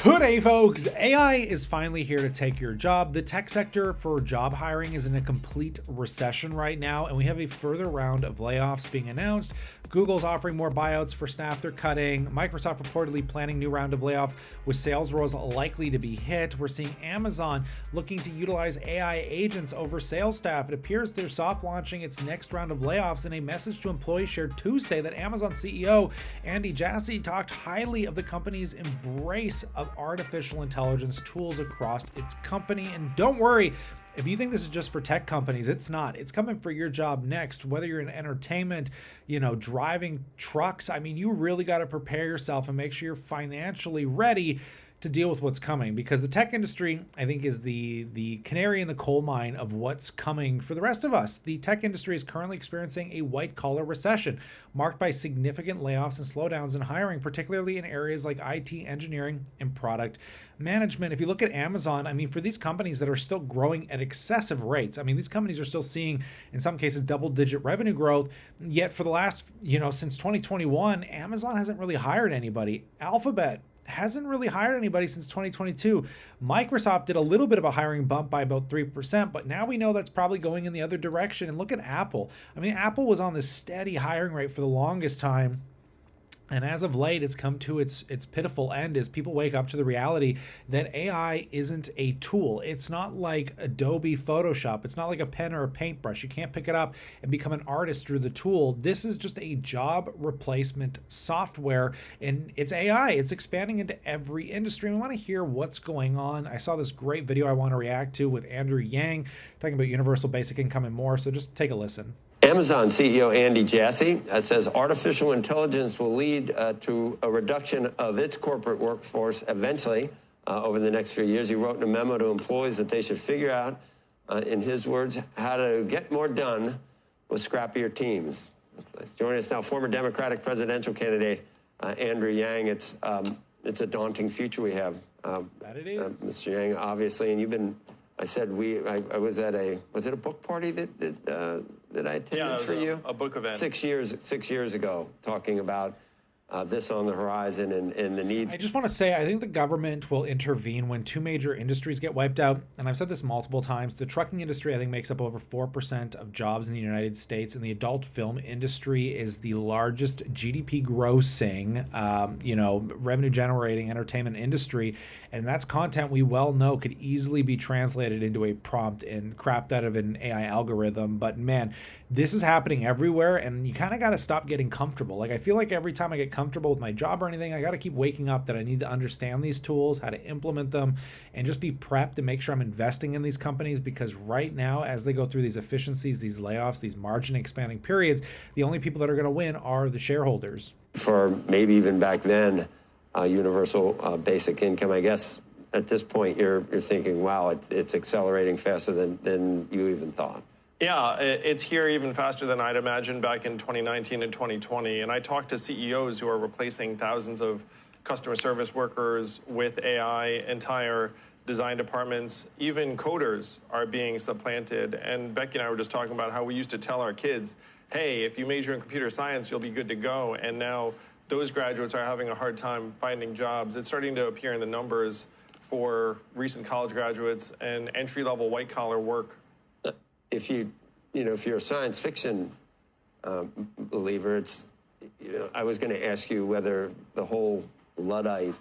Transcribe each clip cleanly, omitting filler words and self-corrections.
Today, folks, AI is finally here to take your job. The tech sector for job hiring is in a complete recession right now, and we have a further round of layoffs being announced. Google's offering more buyouts for staff they're cutting. Microsoft reportedly planning new round of layoffs with sales roles likely to be hit. We're seeing Amazon looking to utilize AI agents over sales staff. It appears they're soft launching its next round of layoffs. In a message to employees shared Tuesday, that Amazon CEO Andy Jassy talked highly of the company's embrace of artificial intelligence tools across its company. And don't worry, if you think this is just for tech companies, it's not. It's coming for your job next, whether you're in entertainment, driving trucks. I mean, you really got to prepare yourself and make sure you're financially ready to deal with what's coming, because the tech industry, I think, is the canary in the coal mine of what's coming for the rest of us. The tech industry is currently experiencing a white-collar recession marked by significant layoffs and slowdowns in hiring, particularly in areas like IT, engineering, and product management. If you look at Amazon, I mean, for these companies that are still growing at excessive rates, I mean, these companies are still seeing, in some cases, double-digit revenue growth, yet for the last, since 2021, Amazon hasn't really hired anybody. Alphabet hasn't really hired anybody since 2022. Microsoft did a little bit of a hiring bump by about 3%, but now we know that's probably going in the other direction. And look at Apple. I mean, Apple was on this steady hiring rate for the longest time. And as of late, it's come to its pitiful end as people wake up to the reality that AI isn't a tool. It's not like Adobe Photoshop. It's not like a pen or a paintbrush. You can't pick it up and become an artist through the tool. This is just a job replacement software, and it's AI. It's expanding into every industry. We want to hear what's going on. I saw this great video I want to react to with Andrew Yang talking about universal basic income and more. So just take a listen. Amazon CEO Andy Jassy says artificial intelligence will lead to a reduction of its corporate workforce eventually over the next few years. He wrote in a memo to employees that they should figure out, in his words, how to get more done with scrappier teams. That's nice. Joining us now, former Democratic presidential candidate Andrew Yang. It's a daunting future we have. That it is. Mr. Yang, obviously, and you've been. I said I was at was it a book party that I attended for you? A book event. 6 years ago, talking about this on the horizon and the need. I just want to say, I think the government will intervene when two major industries get wiped out. And I've said this multiple times. The trucking industry, I think, makes up over 4% of jobs in the United States. And the adult film industry is the largest GDP grossing, revenue generating entertainment industry. And that's content we well know could easily be translated into a prompt and crapped out of an AI algorithm. But man, this is happening everywhere. And you kind of got to stop getting comfortable. Like, I feel like every time I get comfortable with my job or anything, I got to keep waking up that I need to understand these tools, how to implement them, and just be prepped and make sure I'm investing in these companies, because right now, as they go through these efficiencies, these layoffs, these margin expanding periods, the only people that are going to win are the shareholders. For maybe even back then, universal basic income, I guess at this point you're thinking, wow, it's accelerating faster than you even thought. Yeah, it's here even faster than I'd imagined back in 2019 and 2020. And I talked to CEOs who are replacing thousands of customer service workers with AI, entire design departments, even coders are being supplanted. And Becky and I were just talking about how we used to tell our kids, hey, if you major in computer science, you'll be good to go. And now those graduates are having a hard time finding jobs. It's starting to appear in the numbers for recent college graduates and entry-level white-collar work. If you're a science fiction believer, I was going to ask you whether the whole Luddite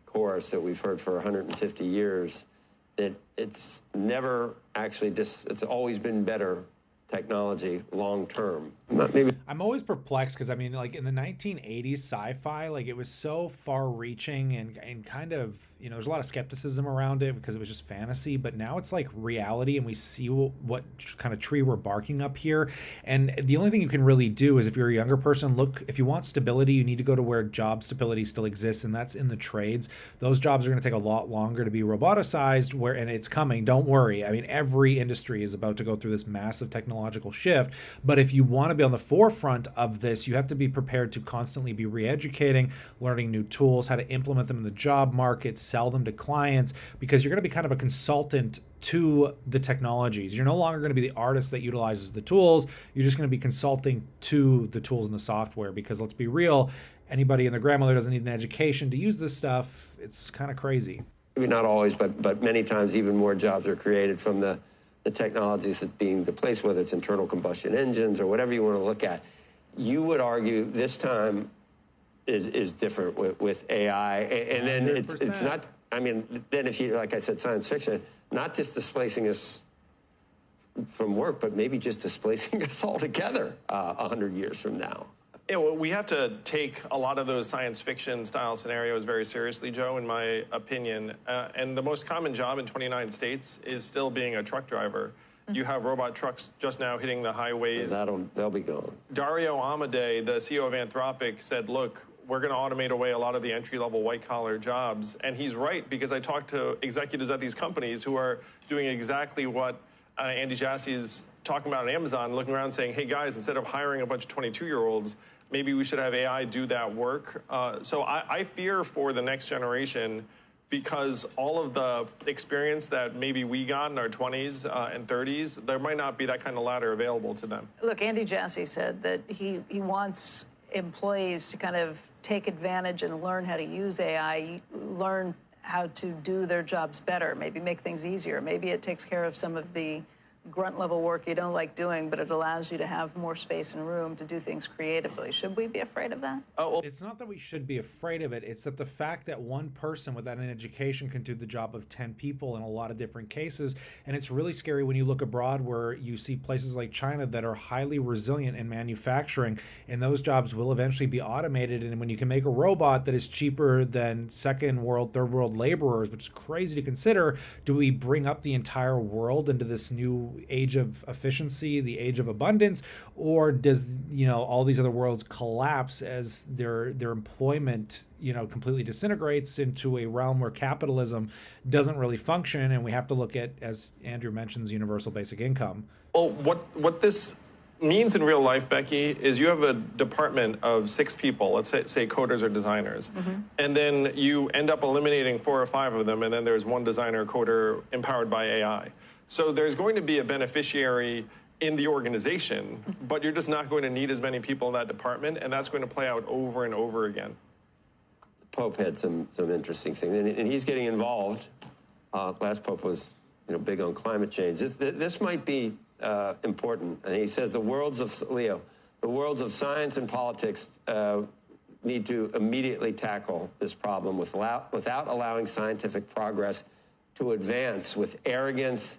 chorus that we've heard for 150 years, that it's never actually it's always been better technology long term. Maybe. I'm always perplexed because, I mean, like in the 1980s sci-fi, like it was so far reaching and kind of, there's a lot of skepticism around it because it was just fantasy, but now it's like reality and we see what kind of tree we're barking up here. And the only thing you can really do is, if you're a younger person, look, if you want stability, you need to go to where job stability still exists, and that's in the trades. Those jobs are going to take a lot longer to be roboticized, and it's coming. Don't worry. I mean, every industry is about to go through this massive technological shift, but if you want to be on the forefront of this, you have to be prepared to constantly be re-educating, learning new tools, how to implement them in the job market, sell them to clients, because you're going to be kind of a consultant to the technologies. You're no longer going to be the artist that utilizes the tools. You're just going to be consulting to the tools and the software, because let's be real, anybody and their grandmother doesn't need an education to use this stuff. It's kind of crazy. Maybe not always, but many times even more jobs are created from the technologies that being displaced, whether it's internal combustion engines or whatever you want to look at. You would argue this time is different with AI, and then it's not. I mean, then if you, like I said, science fiction, not just displacing us from work, but maybe just displacing us altogether 100 years from now. Yeah, well, we have to take a lot of those science fiction style scenarios very seriously, Joe, in my opinion. And the most common job in 29 states is still being a truck driver. You have robot trucks just now hitting the highways. They'll be gone. Dario Amodei, the CEO of Anthropic, said, look, we're going to automate away a lot of the entry-level white-collar jobs. And he's right, because I talked to executives at these companies who are doing exactly what Andy Jassy is talking about on Amazon, looking around saying, hey, guys, instead of hiring a bunch of 22-year-olds, maybe we should have AI do that work. So I fear for the next generation, because all of the experience that maybe we got in our 20s and 30s, there might not be that kind of ladder available to them. Look, Andy Jassy said that he wants employees to kind of take advantage and learn how to use AI, learn how to do their jobs better, maybe make things easier. Maybe it takes care of some of the grunt level work you don't like doing, but it allows you to have more space and room to do things creatively. Should we be afraid of that? It's not that we should be afraid of it. It's that the fact that one person without an education can do the job of 10 people in a lot of different cases. And it's really scary when you look abroad, where you see places like China that are highly resilient in manufacturing, and those jobs will eventually be automated. And when you can make a robot that is cheaper than second world, third world laborers, which is crazy to consider, do we bring up the entire world into this new age of efficiency, the age of abundance, or does all these other worlds collapse as their employment completely disintegrates into a realm where capitalism doesn't really function, and we have to look at, as Andrew mentions, universal basic income? Well, what this means in real life, Becky, is you have a department of 6 people, let's say coders or designers, and then you end up eliminating 4 or 5 of them, and then there's one designer coder empowered by AI. So there's going to be a beneficiary in the organization, but you're just not going to need as many people in that department, and that's going to play out over and over again. Pope had some interesting things, and he's getting involved. Last Pope was big on climate change. This might be important. And he says the worlds of science and politics need to immediately tackle this problem without allowing scientific progress to advance with arrogance,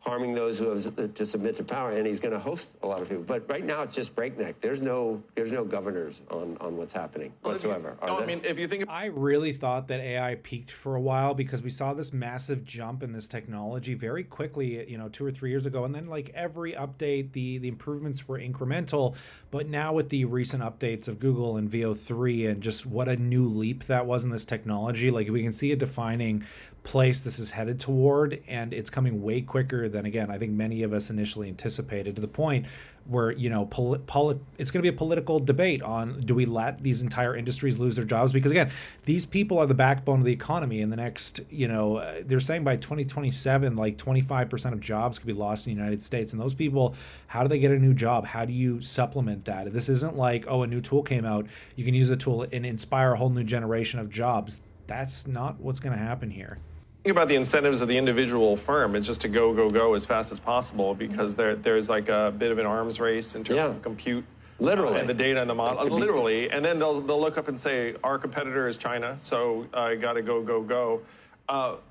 harming those who have to submit to power. And he's going to host a lot of people. But right now it's just breakneck. There's no governors on what's happening whatsoever. If you think, I really thought that AI peaked for a while, because we saw this massive jump in this technology very quickly, 2 or 3 years ago. And then like every update, the improvements were incremental. But now with the recent updates of Google and VO3 and just what a new leap that was in this technology, like we can see a defining place this is headed toward, and it's coming way quicker than, again, I think many of us initially anticipated, to the point where it's going to be a political debate on, do we let these entire industries lose their jobs? Because again, these people are the backbone of the economy. In the next, they're saying by 2027, like 25% of jobs could be lost in the United States. And those people, how do they get a new job? How do you supplement that? This isn't like, a new tool came out, you can use the tool and inspire a whole new generation of jobs. That's not what's going to happen here. think about the incentives of the individual firm. It's just to go as fast as possible, because there's like a bit of an arms race in terms of compute. Literally. And the data and the model. Literally. And then they'll look up and say, our competitor is China, so I got to go.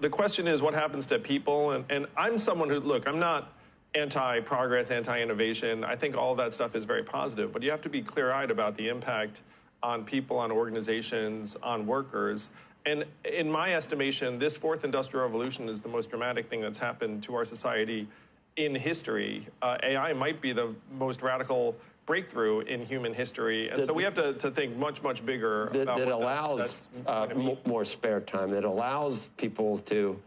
The question is, what happens to people? And I'm someone who, look, I'm not anti-progress, anti-innovation. I think all of that stuff is very positive, but you have to be clear-eyed about the impact on people, on organizations, on workers. And in my estimation, this fourth industrial revolution is the most dramatic thing that's happened to our society in history. AI might be the most radical breakthrough in human history. And so we have to think much bigger about that allows more spare time, that allows people to,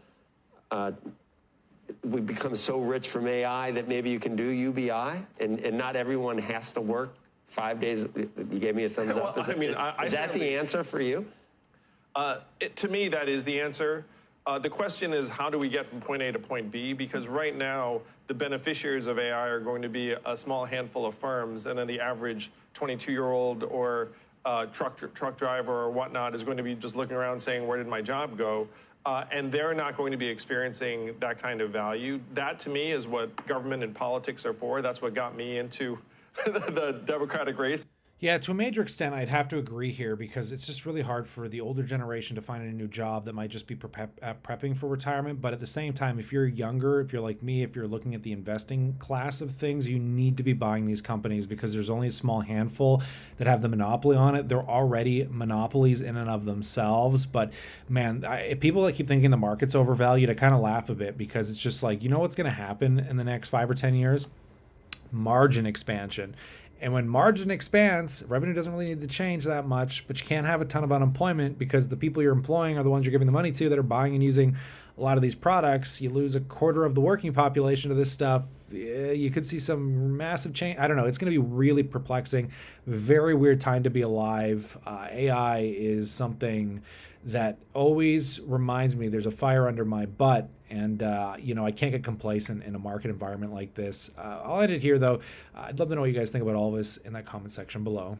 we become so rich from AI that maybe you can do UBI, and not everyone has to work 5 days. You gave me a thumbs up. Is that the answer for you? To me, that is the answer. The question is, how do we get from point A to point B? Because right now, the beneficiaries of AI are going to be a small handful of firms, and then the average 22-year-old or truck driver or whatnot is going to be just looking around saying, where did my job go? And they're not going to be experiencing that kind of value. That, to me, is what government and politics are for. That's what got me into the Democratic race. Yeah, to a major extent, I'd have to agree here because it's just really hard for the older generation to find a new job that might just be prepping for retirement. But at the same time, if you're younger, if you're like me, if you're looking at the investing class of things, you need to be buying these companies because there's only a small handful that have the monopoly on it. They're already monopolies in and of themselves. But man, people that keep thinking the market's overvalued, I kind of laugh a bit because it's just like, you know what's going to happen in the next 5 or 10 years? Margin expansion. And when margin expands, revenue doesn't really need to change that much, but you can't have a ton of unemployment because the people you're employing are the ones you're giving the money to that are buying and using a lot of these products. You lose a quarter of the working population to this stuff. You could see some massive change. I don't know. It's going to be really perplexing. Very weird time to be alive. AI is something that always reminds me there's a fire under my butt. And, I can't get complacent in a market environment like this. I'll end it here, though. I'd love to know what you guys think about all of this in that comment section below.